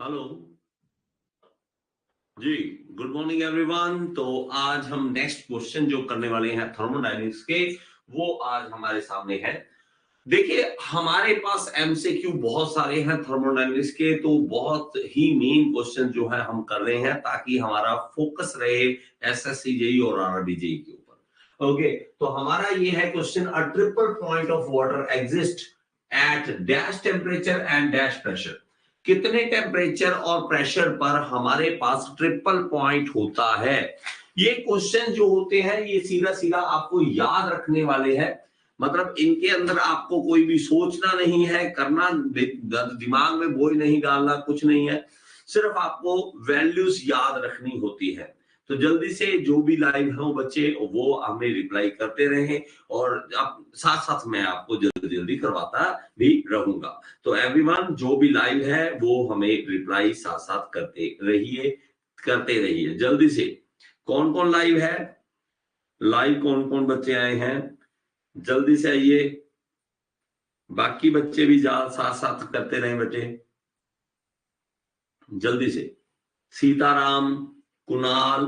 Hello ji. Good morning everyone. तो आज हम नेक्स्ट क्वेश्चन जो करने वाले हैं थर्मोडायनेमिक्स के, वो आज हमारे सामने है। देखिए, हमारे पास एमसीक्यू बहुत सारे हैं थर्मोडायनेमिक्स के, तो बहुत ही मेन क्वेश्चन जो है हम कर रहे हैं ताकि हमारा फोकस रहे एसएससी जेई और आरआरबी जेई के ऊपर। ओके, तो हमारा ये है question, a triple point of water exist at dash temperature and dash pressure. कितने टेम्परेचर और प्रेशर पर हमारे पास ट्रिपल पॉइंट होता है। ये क्वेश्चन जो होते हैं ये सीधा सीधा आपको याद रखने वाले हैं। मतलब इनके अंदर आपको कोई भी सोचना नहीं है, करना दिमाग में बोझ नहीं डालना, कुछ नहीं है। सिर्फ आपको वैल्यूज याद रखनी होती है। तो जल्दी से जो भी लाइव हो बच्चे वो हमें रिप्लाई करते रहे, और अब साथ साथ मैं आपको जल्दी जल्दी करवाता भी रहूंगा। तो एवरीवन जो भी लाइव है वो हमें रिप्लाई साथ साथ करते रहिए जल्दी से। कौन कौन लाइव है, लाइव कौन कौन बच्चे आए हैं, जल्दी से आइए। बाकी बच्चे भी साथ साथ करते रहे बेटे, जल्दी से। सीताराम, कुणाल,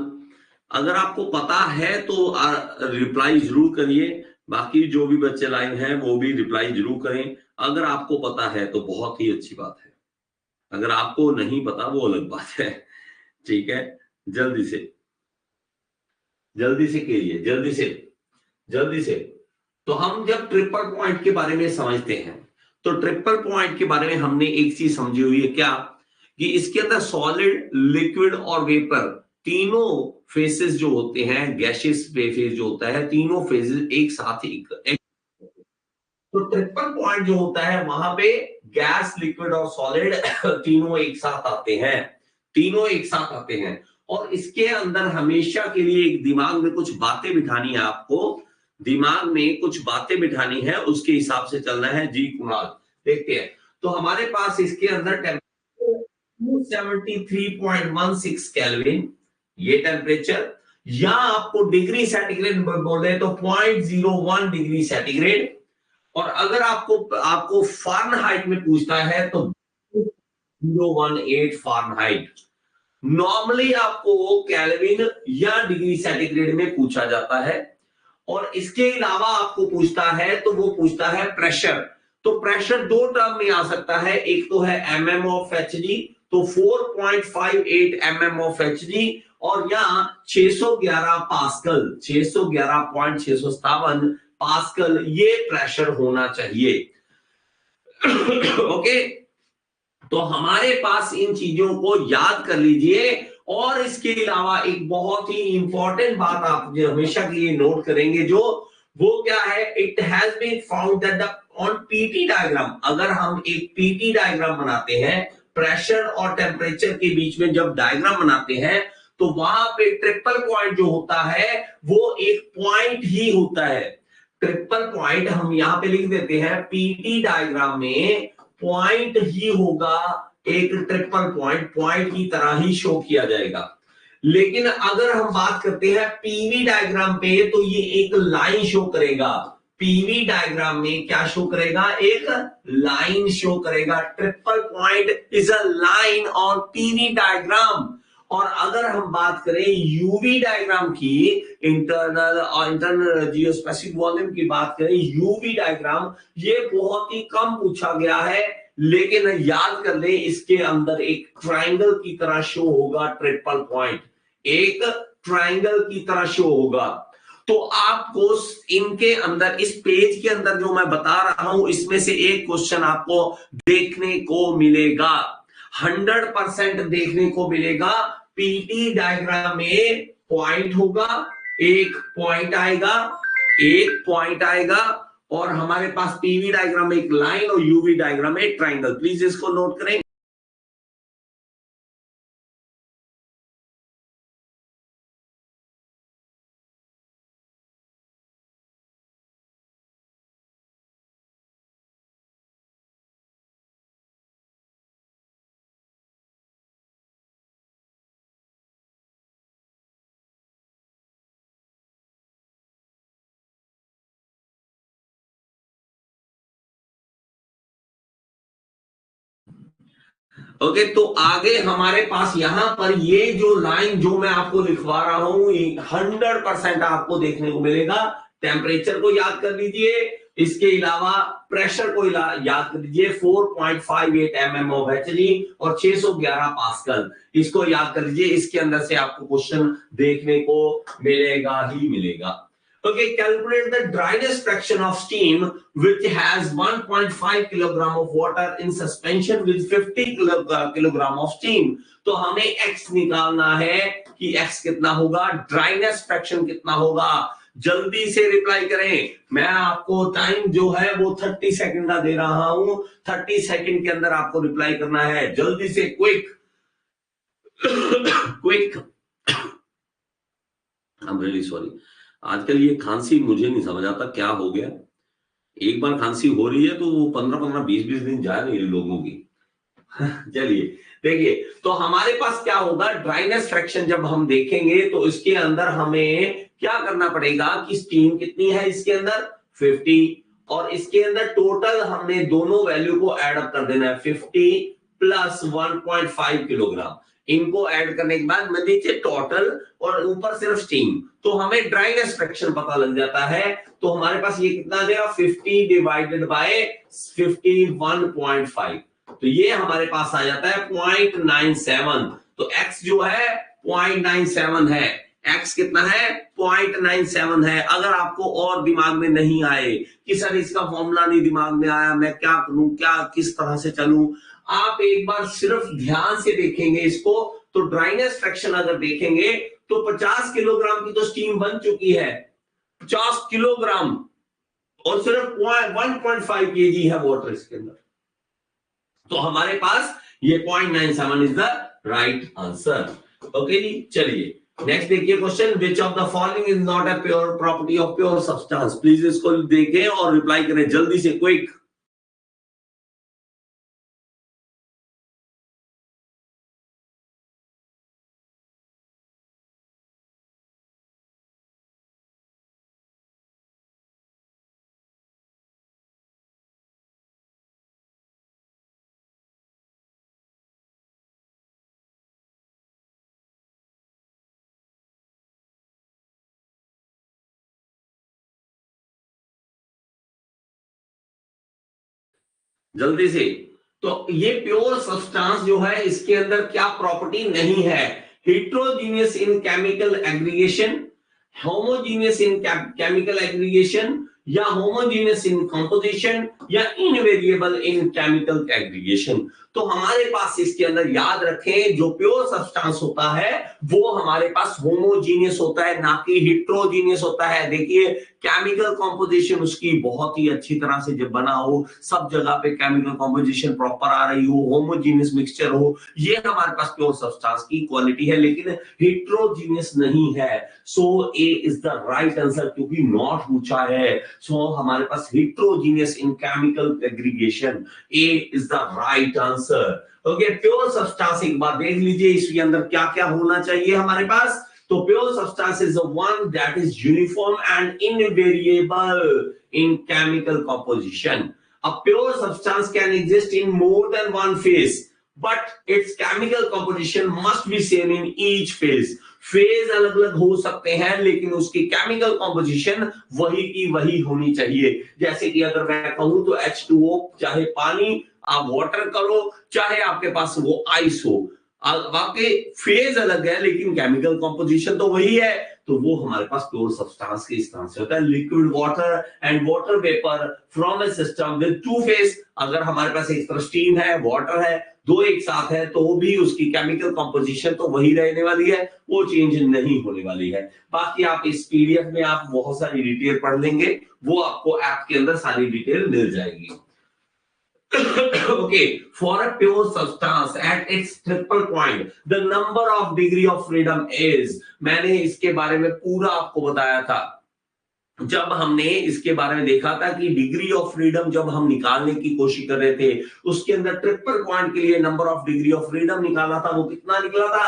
अगर आपको पता है तो रिप्लाई जरूर करिए। बाकी जो भी बच्चे लाइन हैं वो भी रिप्लाई जरूर करें। अगर आपको पता है तो बहुत ही अच्छी बात है, अगर आपको नहीं पता वो अलग बात है। ठीक है, जल्दी से जल्दी से कीजिए, जल्दी से जल्दी से। तो हम जब ट्रिपल पॉइंट के बारे में समझते हैं, तो ट्रिपल पॉइंट के बारे में हमने एक चीज समझी हुई है क्या, कि इसके अंदर सॉलिड, लिक्विड और वेपर तीनों फेसेस जो होते हैं, गैसियस फेज जो होता है, तीनों फेजेस एक साथ ही तो ट्रिपल पॉइंट जो होता है वहां पे गैस, लिक्विड और सॉलिड तीनों एक साथ आते हैं, तीनों एक साथ आते हैं। और इसके अंदर हमेशा के लिए एक दिमाग में कुछ बातें बिठानी है आपको, दिमाग में कुछ बातें बिठानी है, उसके हिसाब से चलना है। जी कुणाल, देखते हैं। तो हमारे पास इसके अंदर टेम्परेचर 273.16 केल्विन, ये टेम्परेचर, या आपको डिग्री सेंटीग्रेड बोले तो 0.01 डिग्री सेंटीग्रेड। और अगर आपको आपको फारेनहाइट में पूछता है तो 018 फारेनहाइट। नॉर्मली आपको केल्विन या डिग्री सेंटीग्रेड में पूछा जाता है। और इसके अलावा आपको पूछता है तो वो पूछता है प्रेशर। तो प्रेशर दो टर्म में आ सकता है, एक तो है एमएम ऑफ एच जी, तो 4.58 एमएम ऑफ एच जी, और यहाँ 611 पास्कल, 611.657 पास्कल ये प्रेशर होना चाहिए। ओके, तो हमारे पास इन चीजों को याद कर लीजिए। और इसके अलावा एक बहुत ही इंपॉर्टेंट बात आप जो हमेशा के लिए नोट करेंगे, जो वो क्या है, it has been found that on PT diagram, अगर हम एक पीटी डायग्राम बनाते हैं, प्रेशर और टेम्परेचर के बीच में जब डायग्राम बनाते हैं, तो वहां पे ट्रिपल पॉइंट जो होता है वो एक पॉइंट ही होता है। ट्रिपल पॉइंट हम यहां पे लिख देते हैं, पीटी डायग्राम में पॉइंट ही होगा, एक ट्रिपल पॉइंट पॉइंट की तरह ही शो किया जाएगा। लेकिन अगर हम बात करते हैं पीवी डायग्राम पे, तो ये एक लाइन शो करेगा। पीवी डायग्राम में क्या शो करेगा, एक लाइन शो करेगा। Triple point is a line on PV diagram. और अगर हम बात करें यूवी डायग्राम की, इंटरनल और इंटरनल जियोस्पेसिफिक वॉल्यूम की बात करें, यूवी डायग्राम ये बहुत ही कम पूछा गया है। लेकिन याद कर ले, इसके अंदर एक ट्रायंगल की तरह शो होगा ट्रिपल पॉइंट, एक ट्रायंगल की तरह शो होगा। तो आपको इनके अंदर, इस पेज के अंदर जो मैं बता रहा हूं, इसमें से एक क्वेश्चन आपको देखने को मिलेगा, 100% देखने को मिलेगा। पीटी डायग्राम में पॉइंट होगा, एक पॉइंट आएगा, एक पॉइंट आएगा, और हमारे पास पीवी डायग्राम में एक लाइन और यूवी डायग्राम में एक ट्राइंगल। प्लीज इसको नोट करें। ओके, तो आगे हमारे पास यहां पर ये जो लाइन जो मैं आपको लिखवा रहा हूं 100% आपको देखने को मिलेगा। टेम्परेचर को याद कर लीजिए, इसके अलावा प्रेशर को याद कर लीजिए 4.58 mm ऑफ HG और 611 पास्कल, इसको याद कर लीजिए। इसके अंदर से आपको क्वेश्चन देखने को मिलेगा ही मिलेगा। Okay, calculate the dryness fraction of steam which has 1.5 kilogram of water in suspension with 50 kilogram of steam. तो हमें x निकालना है कि x कितना होगा, ड्राइनेस फ्रैक्शन कितना होगा। जल्दी से रिप्लाई करें, मैं आपको टाइम जो है वो 30 सेकंड का दे रहा हूं। 30 सेकंड के अंदर आपको रिप्लाई करना है, जल्दी से, quick quick. I am really sorry, आजकल ये खांसी मुझे नहीं समझ आता क्या हो गया। एक बार खांसी हो रही है तो वो 15-15, 20-20 दिन जा रही है लोगों की। चलिए देखिए, तो हमारे पास क्या होगा, ड्राइनेस फ्रैक्शन जब हम देखेंगे तो इसके अंदर हमें क्या करना पड़ेगा कि स्टीम कितनी है इसके अंदर 50, और इसके अंदर टोटल हमने दोनों वैल्यू को ऐड अप कर देना है 50 प्लस 1.5 किलोग्राम। इनको ऐड करने के बाद मैं नीचे टोटल और ऊपर सिर्फ स्टीम, तो हमें ड्राइनेस फ्रैक्शन पता लग जाता है। तो हमारे पास ये कितना आ जाएगा 50 डिवाइडेड बाय 51.5, तो ये हमारे पास आ जाता है 0.97। तो x जो है 0.97 है, x कितना है 0.97 है। अगर आपको और दिमाग में नहीं आए कि सर इसका फॉर्मूला नहीं दिमाग में आया, मैं क्या करूं, क्या किस तरह से चलूं, आप एक बार सिर्फ ध्यान से देखेंगे इसको, तो ड्राइनेस फ्रैक्शन अगर देखेंगे तो 50 किलोग्राम की तो स्टीम बन चुकी है, 50 किलोग्राम, और सिर्फ 1.5 kg है वाटर इसके अंदर। तो हमारे पास ये 0.97 is the right answer. Okay ji, चलिए नेक्स्ट देखिए question, which of the following is not a pure property of pure substance. Please इसको देखें और रिप्लाई करें जल्दी से, क्विक। जल्दी से, तो ये प्योर सब्सटेंस जो है इसके अंदर क्या प्रॉपर्टी नहीं है, heterogeneous in chemical aggregation, homogeneous in chemical aggregation, या होमोजीनियस इन कंपोजिशन, या इनवेरिएबल इन केमिकल एग्रीगेशन। तो हमारे पास इसके अंदर याद रखें, जो प्योर सब्सटेंस होता है वो हमारे पास होमोजीनियस होता है, ना कि हेट्रोजीनियस होता है। देखिए केमिकल कॉम्पोजिशन उसकी बहुत ही अच्छी तरह से जब बना हो, सब जगह पे केमिकल कॉम्पोजिशन प्रॉपर आ रही हो, होमोजीनियस मिक्सचर हो, ये हमारे पास प्योर सब्सटेंस की क्वालिटी है, लेकिन हेट्रोजीनियस नहीं है। So A is the right answer, क्योंकि नॉट पूछा है। सो हमारे पास heterogeneous in chemical aggregation, A is the right answer. Okay, pure substance एक बार देख लीजिए इसके अंदर क्या क्या होना चाहिए हमारे पास। तो pure substance is the one that is uniform and invariable in chemical composition. A pure substance can exist in more than one phase, but its chemical composition must be same in each phase. Phase अलग अलग हो सकते हैं लेकिन उसकी chemical composition वही की वही होनी चाहिए। जैसे कि अगर मैं कहूं तो H2O, चाहे पानी आप वाटर करो, चाहे आपके पास वो आइस हो, वाकई फेज अलग है लेकिन केमिकल कॉम्पोजिशन तो वही है। तो वो हमारे पास प्योर सब्सटेंस के इस तरह से होता है, liquid water and water vapour from A system with two phase. अगर हमारे पास एक तरफ स्टीम है, वाटर है, दो एक साथ है, तो भी उसकी केमिकल कॉम्पोजिशन तो वही रहने वाली है, वो चेंज नहीं होने वाली है। बाकी आप इस पीडीएफ में आप बहुत सारी डिटेल पढ़ लेंगे, वो आपको ऐप के अंदर सारी डिटेल मिल जाएगी। Okay, for a pure substance at its triple point, the number of degree of freedom is, मैंने इसके बारे में पूरा आपको बताया था जब हमने इसके बारे में देखा था कि डिग्री ऑफ फ्रीडम जब हम निकालने की कोशिश कर रहे थे, उसके अंदर ट्रिपल पॉइंट के लिए number of degree of freedom निकाला था, वो कितना निकला था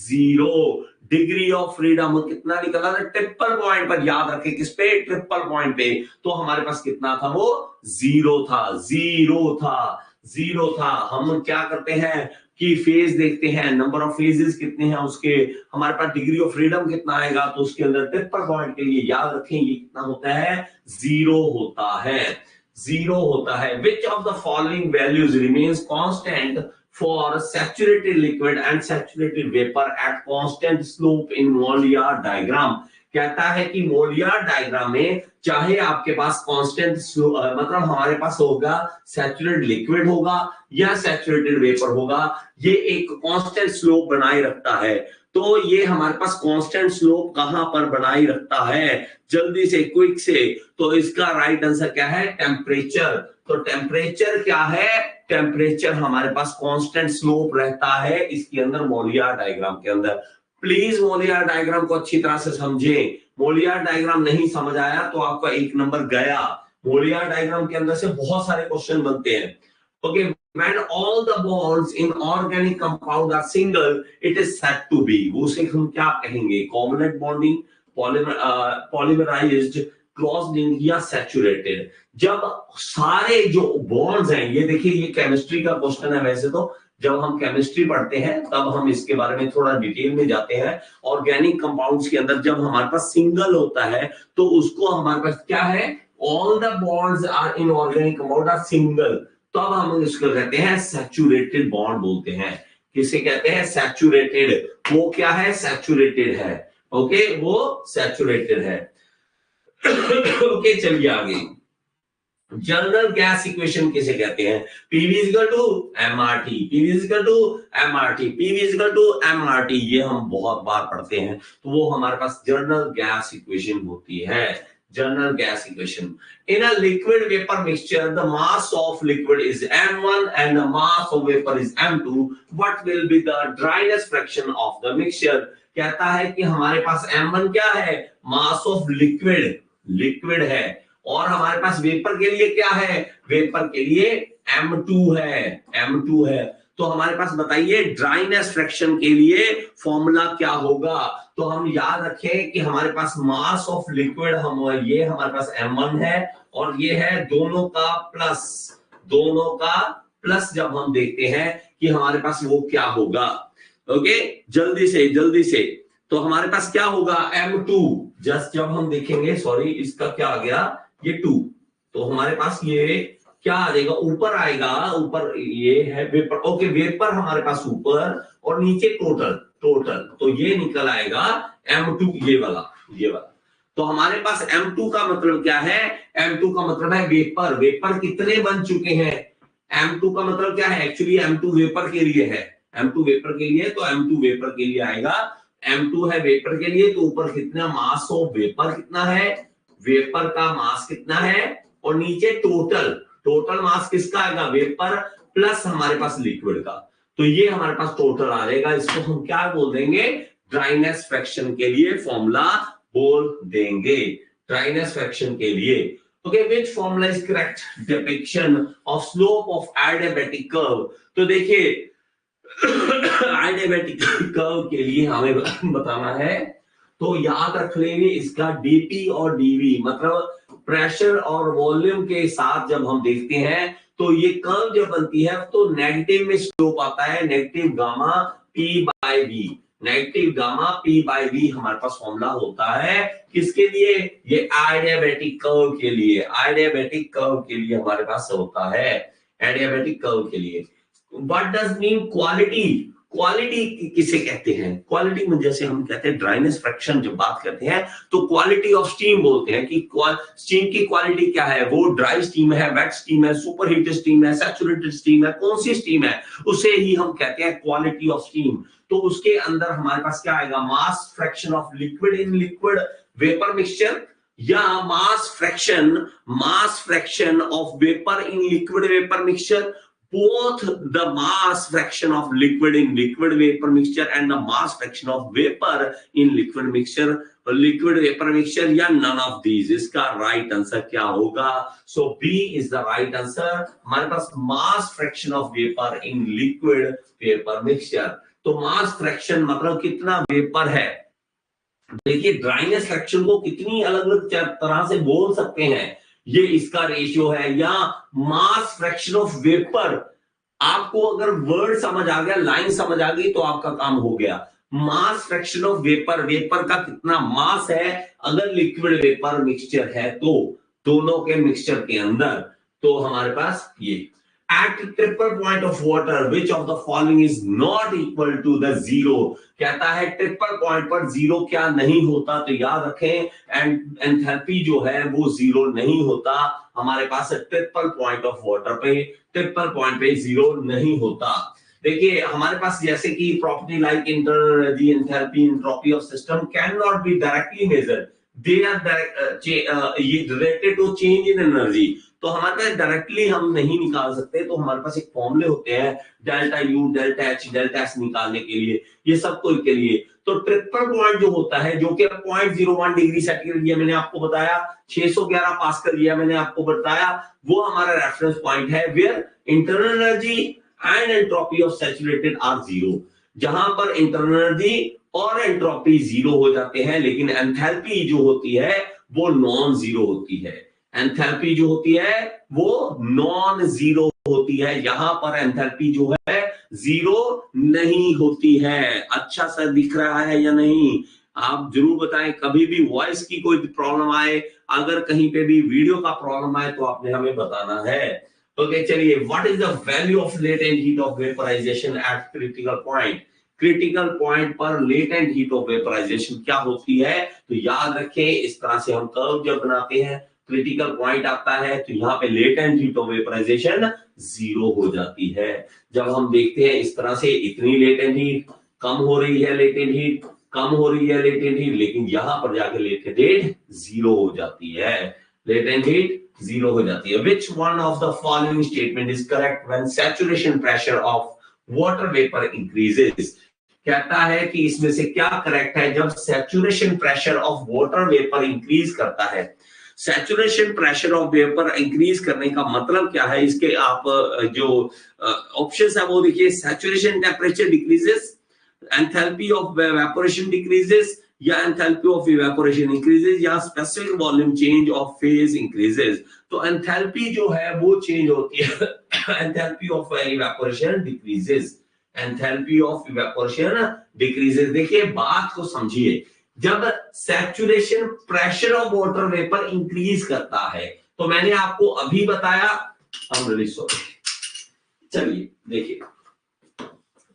0। डिग्री ऑफ फ्रीडम कितना निकला था ट्रिपल पॉइंट पर, याद रखें किस पे, ट्रिपल पॉइंट पे, तो हमारे पास कितना था वो 0 था, 0 था। 0 था। हम क्या करते हैं कि फेज देखते हैं, नंबर ऑफ फेजेस कितने हैं उसके, हमारे पास डिग्री ऑफ फ्रीडम कितना आएगा, तो उसके अंदर ट्रिपल पॉइंट के लिए याद रखें ये कितना होता है, 0 होता है, 0 होता है। Which of the following values remains constant for saturated liquid and saturated vapour at constant slope in Mollier diagram. कहता है कि मोलियार डायग्राम में चाहे आपके पास कांस्टेंट मतलब हमारे पास होगा सैचुरेटेड लिक्विड होगा या सैचुरेटेड वेपर होगा, ये एक कांस्टेंट स्लोप बनाए रखता है। तो ये हमारे पास कांस्टेंट स्लोप कहां पर बनाए रखता है, जल्दी से क्विक से, तो इसका राइट आंसर क्या है, टेम्परेचर। तो टेम्परेचर क्या है, टेम्परेचर हमारे पास कांस्टेंट स्लोप रहता है इसके अंदर, मोलियार डायग्राम के अंदर। प्लीज मोलियार डायग्राम को अच्छी तरह से समझें, मोलियार डायग्राम नहीं समझ आया तो आपका 1 नंबर गया। मोलियार डायग्राम के अंदर से बहुत सारे क्वेश्चन बनते हैं। Okay, when all the bonds in organic compound are single, it is said to be, उसे हम क्या कहेंगे, covalent bonding, polymerized, cross link या सैचुरेटेड। जब सारे जो बॉन्ड्स हैं, ये देखिए ये केमिस्ट्री का क्वेश्चन है, वैसे तो जब हम केमिस्ट्री पढ़ते हैं तब हम इसके बारे में थोड़ा डिटेल में जाते हैं। ऑर्गेनिक कंपाउंड्स के अंदर जब हमारे पास सिंगल होता है तो उसको हमारे पास क्या है, all the bonds are in organic compound are single, तब हम इसको कहते हैं सैचुरेटेड बॉन्ड बोलते हैं। किसे कहते हैं, सैचुरेटेड। वो क्या है, सैचुरेटेड है। ओके, वो सैचुरेटेड है। ओके, चलिए आगे। जनरल गैस इक्वेशन किसे कहते हैं, PV equal to MRT, PV equal to MRT, PV equal to MRT, ये हम बहुत बार पढ़ते हैं। तो वो हमारे पास जनरल गैस इक्वेशन होती है, general gas equation. In a liquid vapor mixture, the mass of liquid is m1 and the mass of vapor is m2. What will be the dryness fraction of the mixture? कहता है कि हमारे पास m1 क्या है, mass of liquid, liquid है, और हमारे पास vapour के लिए क्या है, वेपर के लिए m2 है, m2 है। तो हमारे पास बताइए ड्राइनेस फ्रैक्शन के लिए फॉर्मूला क्या होगा। तो हम याद रखें कि हमारे पास मास ऑफ लिक्विड हम ये हमारे पास m1 है और ये है दोनों का प्लस, दोनों का प्लस जब हम देखते हैं कि हमारे पास वो क्या होगा। ओके, जल्दी से तो हमारे पास क्या होगा, m2, जस्ट जब हम देखेंगे, सॉरी इसका क्या आ गया, ये 2, तो हमारे पास ये क्या आ जाएगा, ऊपर आएगा, ऊपर ये है वेपर। ओके, वेपर हमारे पास ऊपर और नीचे टोटल, तो ये निकल आएगा m2, ये वाला। तो हमारे पास m2 का मतलब क्या है, m2 का मतलब है वेपर। वेपर कितने बन चुके हैं, m2 का मतलब क्या है, एक्चुअली m2 वेपर के लिए है, m2 वेपर के लिए, तो m2 वेपर के लिए आएगा, m2 है वेपर के लिए, तो ऊपर कितना मास ऑफ वेपर कितना है, वेपर का मास कितना है, और नीचे टोटल मास किसका आएगा, वेपर प्लस हमारे पास लिक्विड का, तो ये हमारे पास टोटल आ जाएगा। इसको हम क्या बोल देंगे, ड्राइनेस फ्रैक्शन के लिए फॉर्मूला बोल देंगे, ड्राइनेस फ्रैक्शन के लिए। Okay, which formula is correct depiction of slope of adiabatic curve. तो देखिए एडियाबैटिक कर्व के लिए हमें बताना है, तो याद रख लेंगे इसका डीपी और डीवी, मतलब प्रेशर और वॉल्यूम के साथ जब हम देखते हैं तो ये कर्व जब बनती है तो नेगेटिव में स्लोप आता है, negative gamma P by V, negative gamma P by V हमारे पास फॉर्मूला होता है किसके लिए, ये एडियाबैटिक कर्व के लिए, एडियाबैटिक कर्व के लिए हमारे पास होता है, एडियाबैटिक कर्व के लिए। What does mean quality, quality किसे कहते हैं, क्वालिटी में जैसे हम कहते हैं ड्राइनेस फ्रैक्शन जब बात करते हैं तो क्वालिटी ऑफ स्टीम बोलते हैं कि स्टीम की क्वालिटी क्या है, वो ड्राई स्टीम है, वेट स्टीम है, सुपर हीटेड स्टीम है, सैचुरेटेड स्टीम है, कौन सी स्टीम है, उसे ही हम कहते हैं क्वालिटी ऑफ स्टीम। तो उसके अंदर हमारे पास क्या आएगा, mass fraction of liquid in liquid vapour mixture, या mass fraction of vapour in liquid vapour mixture, both the mass fraction of liquid in liquid vapor mixture and the mass fraction of vapor in liquid mixture, liquid vapor mixture, या none of these। इसका right answer क्या होगा, so B is the right answer। हमारे पास mass fraction of vapor in liquid vapor mixture, तो mass fraction मतलब कितना vapour है। देखिए ड्राइनेस फ्रैक्शन को कितनी अलग अलग तरह से बोल सकते हैं, ये इसका रेशियो है। या मास फ्रैक्शन ऑफ वेपर, आपको अगर वर्ड समझ आ गया, लाइन समझ आ गई, तो आपका काम हो गया। मास फ्रैक्शन ऑफ वेपर, वेपर का कितना मास है अगर लिक्विड वेपर मिक्सचर है तो, दोनों के मिक्सचर के अंदर। तो हमारे पास ये at triple point of water which of the following is not equal to the zero, कहता है ट्रिपल पॉइंट पर जीरो क्या नहीं होता, तो याद रखें एंथैल्पी जो है वो जीरो नहीं होता हमारे पास ट्रिपल पॉइंट ऑफ वाटर पे, ट्रिपल पॉइंट पे जीरो नहीं होता। देखिए हमारे पास जैसे कि property like internal energy, enthalpy, entropy of system can not be directly measured, they are ये related to change in energy. तो हमारे पास डायरेक्टली हम नहीं निकाल सकते, तो हमारे पास एक फॉर्मूले होते हैं delta U, delta H, delta S निकालने के लिए, ये सब तो के लिए। तो ट्रिपल पॉइंट जो होता है, जो कि 0.01 डिग्री सेंटीग्रेड दिया मैंने आपको बताया, 611 पास्कल दिया मैंने आपको बताया, वो हमारा रेफरेंस पॉइंट है where internal energy and entropy of saturated are zero, जहां पर इंटरनल एनर्जी और एंट्रोपी जीरो हो जाते हैं, लेकिन एंथैल्पी जो होती है वो नॉन जीरो होती है। एंथैल्पी जो होती है वो नॉन जीरो होती है, यहां पर एंथैल्पी जो है जीरो नहीं होती है। अच्छा सा दिख रहा है या नहीं, आप जरूर बताएं। कभी भी वॉइस की कोई प्रॉब्लम आए, अगर कहीं पे भी वीडियो का प्रॉब्लम आए, तो आपने हमें बताना है। ओके चलिए, what is the value of latent heat of vaporisation at critical point, critical point पर लेटेंट हीट ऑफ वेपराइजेशन क्या होती है। तो याद रखें, इस तरह से हम कर्व जब बनाते हैं, क्रिटिकल पॉइंट आता है तो यहाँ पे latent heat of vaporisation zero हो जाती है। जब हम देखते हैं इस तरह से, इतनी लेटेंट हीट कम हो रही है, लेटेंट हीट कम हो रही है, लेटेंट हीट, लेकिन यहां पर जाके लेटेंट हीट जीरो हो जाती है, लेटेंट हीट जीरो हो जाती है। Which one of the following statement is correct when saturation pressure of water vapour increases, कहता है कि इसमें से क्या करेक्ट है जब saturation pressure of water vapour increase करता है। Saturation pressure of vapour increase करने का मतलब क्या है, इसके आप जो ऑप्शंस है वो देखिए, saturation temperature decreases, enthalpy of evaporation decreases, या एंथैल्पी ऑफ इवेपोरेशन इंक्रीजेस, या specific volume change of phase increases. तो एंथैल्पी जो है वो चेंज होती है, enthalpy of evaporation decreases, enthalpy of evaporation decreases. देखिए बात को समझिए, जब saturation pressure of water vapour increase करता है, तो मैंने आपको अभी बताया, हम रियली सॉरी, चलिए देखिए,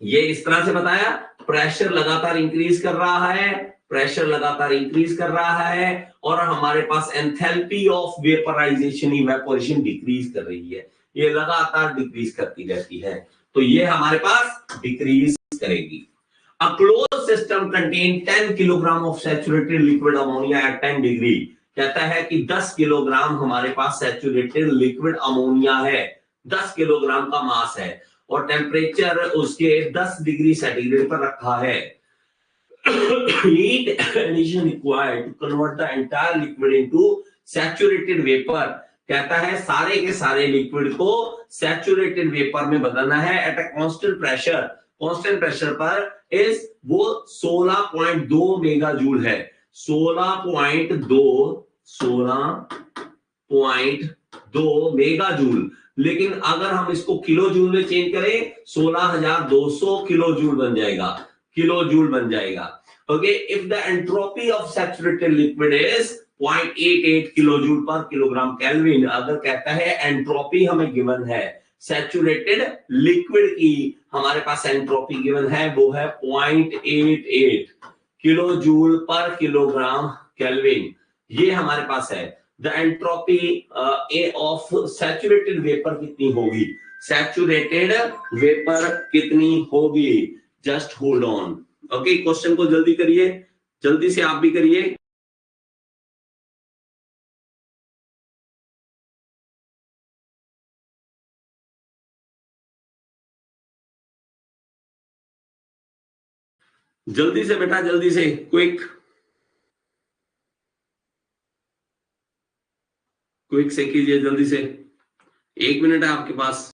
ये इस तरह से बताया, प्रेशर लगातार इंक्रीज कर रहा है, प्रेशर लगातार इंक्रीज कर रहा है, और हमारे पास enthalpy of vaporization, evaporation decrease कर रही है, ये लगातार डिक्रीज करती रहती है, तो ये हमारे पास डिक्रीज करेगी। A closed system contain 10 kilogram of saturated liquid ammonia at 10 degree, कहता है कि 10 किलोग्राम हमारे पास सैचुरेटेड लिक्विड अमोनिया है, 10 किलोग्राम का मास है, और टेम्परेचर उसके 10 डिग्री सेंटीग्रेड पर रखा है। Heat addition required to convert the entire liquid into saturated vapor, कहता है सारे के सारे लिक्विड को सैचुरेटेड वेपर में बदलना है at a constant pressure, constant pressure पर इस वो 16.2 मेगा जूल है, 16.2 मेगा जूल। लेकिन अगर हम इसको किलो जूल में चेंज करें, 16,200 किलो जूल बन जाएगा, किलो जूल बन जाएगा। Okay, if the entropy of saturated liquid is 0.88 kilo joule पर किलोग्राम केल्विन, अगर कहता है एंट्रोपी हमें गिवन है, सैचुरेटेड लिक्विड की हमारे पास एंट्रोपी गिवन है, वो है 0.88 किलो जूल पर किलोग्राम केल्विन, ये हमारे पास है। The entropy of saturated vapour कितनी होगी, सैचुरेटेड वेपर कितनी होगी, just hold on. Okay, question को जल्दी करिए, जल्दी से आप भी करिए। जल्दी से बेटा, जल्दी से, क्विक क्विक से कीजिए, जल्दी से, 1 मिनट है आपके पास।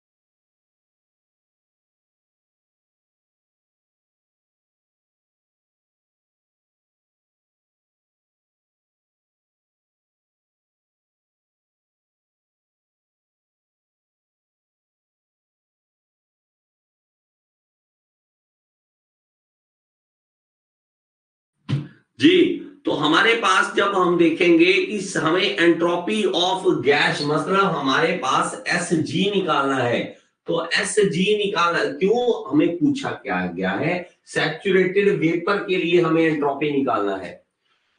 जी। तो हमारे पास जब हम देखेंगे कि हमें एंट्रोपी ऑफ गैस, मतलब हमारे पास एस जी निकालना है, तो एस जी निकालना क्यों हमें पूछा क्या गया है, सैचुरेटेड वेपर के लिए हमें एंट्रोपी निकालना है।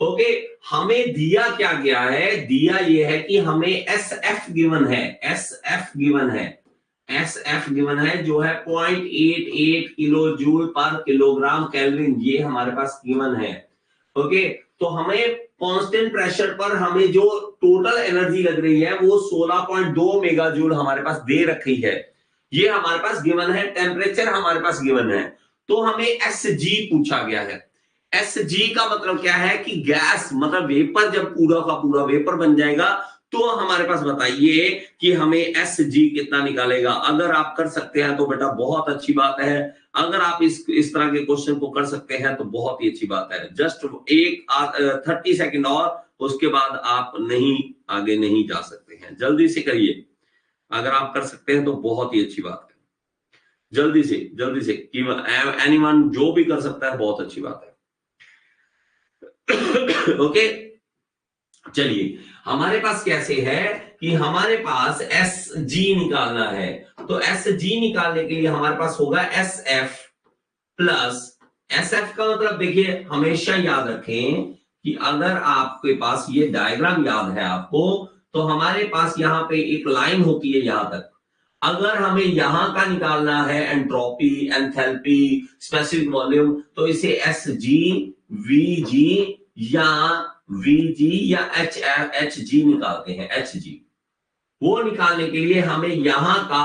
ओके, हमें दिया क्या गया है, दिया ये है कि हमें एस एफ गिवन है, एस एफ गिवन है, एस एफ गिवन है जो है 0.88 किलो जूल पर किलोग्राम केल्विन, ये हमारे पास गिवन है। ओके, तो हमें कांस्टेंट प्रेशर पर हमें जो टोटल एनर्जी लग रही है वो 16.2 मेगा जूल हमारे पास दे रखी है, ये हमारे पास गिवन है। टेम्परेचर हमारे पास गिवन है, तो हमें एस जी पूछा गया है। एस जी का मतलब क्या है कि गैस, मतलब वेपर जब पूरा का पूरा वेपर बन जाएगा तो हमारे पास बताइए कि हमें एस जी कितना निकालेगा। अगर आप कर सकते हैं तो बेटा बहुत अच्छी बात है, अगर आप इस तरह के क्वेश्चन को कर सकते हैं तो बहुत ही अच्छी बात है। जस्ट एक 30 सेकंड और, उसके बाद आप नहीं आगे नहीं जा सकते हैं, जल्दी से करिए। अगर आप कर सकते हैं तो बहुत ही अच्छी बात है, जल्दी से एनीवन जो भी कर सकता है बहुत अच्छी बात है। ओके, चलिए हमारे पास कैसे है कि हमारे पास एस जी निकालना है, तो एस जी निकालने के लिए हमारे पास होगा S F plus, S F का मतलब देखिए हमेशा याद रखें कि अगर आपके पास ये डायग्राम याद है आपको, तो हमारे पास यहां पे एक लाइन होती है यहां तक, अगर हमें यहां का निकालना है एंट्रोपी, एंथैल्पी, स्पेसिफिक वॉल्यूम, तो इसे एस जी, वी जी या वी जी या एच जी निकालते हैं, एच जी। वो निकालने के लिए हमें यहां का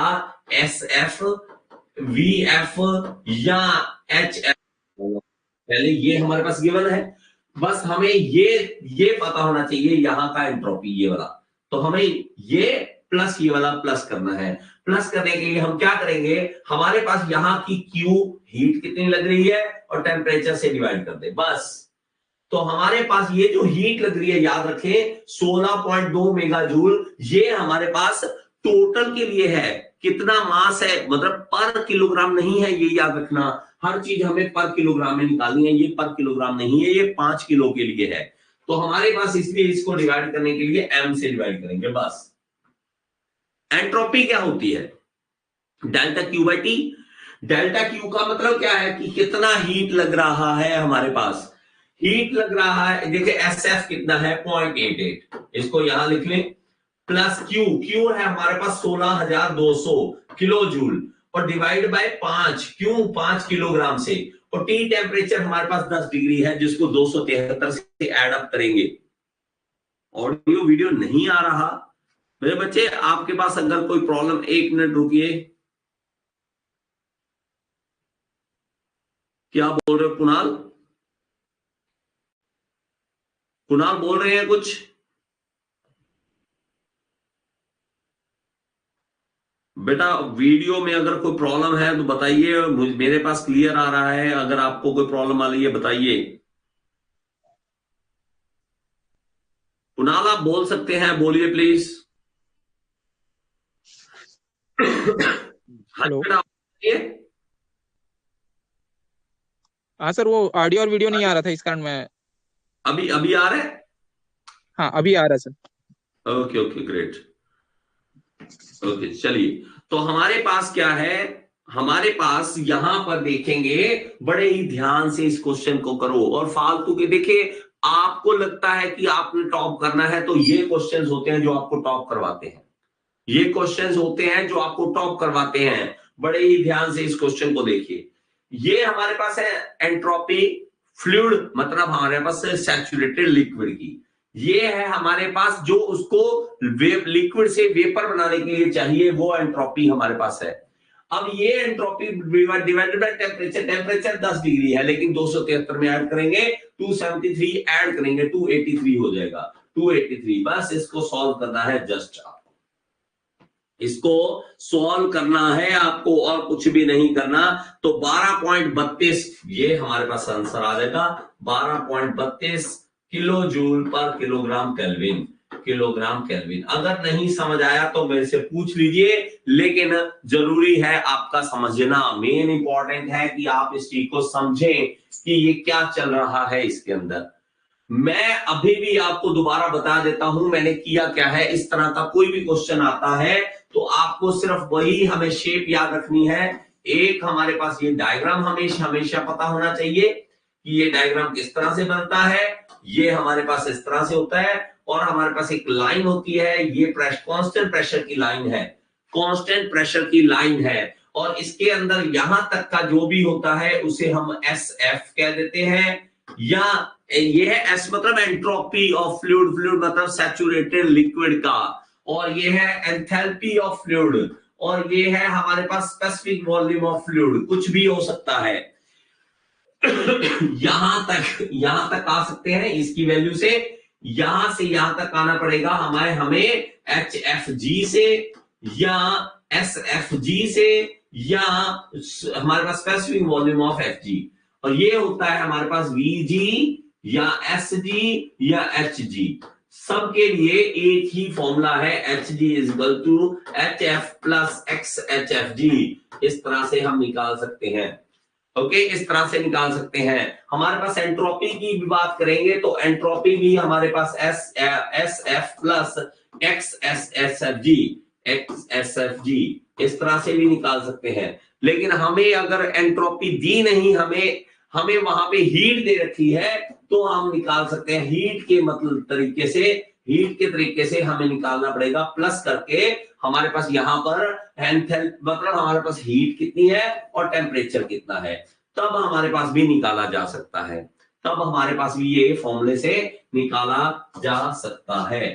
एस एफ, वी एफ या एच एफ, पहले ये हमारे पास गिवन है, बस हमें ये पता होना चाहिए यहां का एंट्रोपी ये वाला, तो हमें ये प्लस ये वाला प्लस करना है। प्लस करने के लिए हम क्या करेंगे, हमारे पास यहां की क्यू हीट कितनी लग रही है और टेम्परेचर से डिवाइड कर दे बस। तो हमारे पास ये जो हीट लग रही है याद रखें 16.2 मेगा जूल, ये हमारे पास टोटल के लिए है, कितना मास है, मतलब पर किलोग्राम नहीं है, ये याद रखना। हर चीज हमें पर किलोग्राम में निकालनी है, ये पर किलोग्राम नहीं है, ये 5 किलो के लिए है। तो हमारे पास इसलिए इसको डिवाइड करने के लिए एम से डिवाइड करेंगे बस। एंट्रोपी क्या होती है, delta Q by T. Delta Q का मतलब क्या है कि कितना हीट लग रहा है हमारे पास, हीट लग रहा है, देखिए एस एफ कितना है 0.88, इसको यहां लिख लें, प्लस क्यू, क्यू है हमारे पास 16,200 किलो जूल और डिवाइड बाय 5, क्यू 5 किलोग्राम से, और टी टेम्परेचर हमारे पास 10 डिग्री है जिसको 273 से ऐड अप करेंगे। ऑडियो वीडियो नहीं आ रहा मेरे बच्चे, आपके पास अगर कोई प्रॉब्लम, 1 मिनट रुकिए। क्या बोल रहे हो कुणाल, कुणाल बोल रहे हैं कुछ? बेटा वीडियो में अगर कोई प्रॉब्लम है तो बताइए, मेरे पास क्लियर आ रहा है, अगर आपको कोई प्रॉब्लम आ रही है बताइए। कुणाल आप बोल सकते हैं, बोलिए प्लीज। हाँ हेलो। बेटा, हाँ सर, वो ऑडियो और वीडियो नहीं आ रहा था, इस कारण मैं। अभी अभी आ रहा है? हाँ, अभी आ रहा है sir. Okay okay great, okay चलिए। तो हमारे पास क्या है, हमारे पास यहां पर देखेंगे, बड़े ही ध्यान से इस क्वेश्चन को करो, और फालतू के देखिए, आपको लगता है कि आपने टॉप करना है तो ये क्वेश्चंस होते हैं जो आपको टॉप करवाते हैं, ये क्वेश्चंस होते हैं जो आपको टॉप करवाते हैं। बड़े ही ध्यान से इस क्वेश्चन को देखिए, ये हमारे पास है एंट्रोपी फ्लूइड, मतलब हमारे पास है सैचुरेटेड लिक्विड की, ये है हमारे पास जो उसको लिक्विड से वेपर बनाने के लिए चाहिए, वो एंट्रोपी हमारे पास है। अब ये entropy divided by temperature, temperature 10 degree है लेकिन 273 में ऐड करेंगे 273, ऐड करेंगे 283 हो जाएगा, 283। बस इसको सॉल्व करना है, जस्ट इसको सॉल्व करना है आपको, और कुछ भी नहीं करना। तो 12.32 ये हमारे पास आंसर आ जाएगा, 12.32 किलो जूल पर किलोग्राम केल्विन, किलोग्राम केल्विन। अगर नहीं समझ आया तो मेरे से पूछ लीजिए, लेकिन जरूरी है आपका समझना, मेन इंपॉर्टेंट है कि आप इस चीज को समझें कि ये क्या चल रहा है इसके अंदर। मैं अभी भी आपको दोबारा बता देता हूं मैंने किया क्या है। इस तरह का कोई भी क्वेश्चन आता है तो आपको सिर्फ वही हमें शेप याद रखनी है। एक हमारे पास ये डायग्राम हमेशा हमेशा पता होना चाहिए कि ये डायग्राम किस तरह से बनता है। ये हमारे पास इस तरह से होता है और हमारे पास एक लाइन होती है, ये कांस्टेंट प्रेशर की लाइन है, कांस्टेंट प्रेशर की लाइन है। और इसके अंदर यहां तक का जो भी होता है उसे हम एस एफ कह देते हैं, या ये है एस मतलब एंट्रोपी ऑफ फ्लूइड, फ्लूइड मतलब सैचुरेटेड लिक्विड का, और ये है एंथैल्पी ऑफ फ्लूइड, और ये है हमारे पास स्पेसिफिक वॉल्यूम ऑफ फ्लूइड, कुछ भी हो सकता है। यहां तक आ सकते हैं इसकी वैल्यू से, यहां से यहां तक आना पड़ेगा हमें एच एफ जी से या एस एफ जी से, या हमारे पास specific volume of F G, और ये होता है हमारे पास वी जी या एस जी या एच जी। सबके लिए एक ही फॉर्मूला है, H G is equal to H F plus X H F G. इस तरह से हम निकाल सकते हैं। ओके, इस तरह से निकाल सकते हैं। हमारे पास एंट्रोपी की भी बात करेंगे तो एंट्रोपी भी हमारे पास S F plus X S S F G, X S F G, इस तरह से भी निकाल सकते हैं। लेकिन हमें अगर एंट्रोपी दी नहीं, हमें वहां पे हीट दे रखी है तो हम निकाल सकते हैं हीट के मतलब तरीके से, हीट के तरीके से हमें निकालना पड़ेगा प्लस करके। हमारे पास यहाँ पर मतलब हमारे पास हीट कितनी है और टेम्परेचर कितना है, तब हमारे पास भी निकाला जा सकता है, तब हमारे पास भी ये फॉर्मूले से निकाला जा सकता है।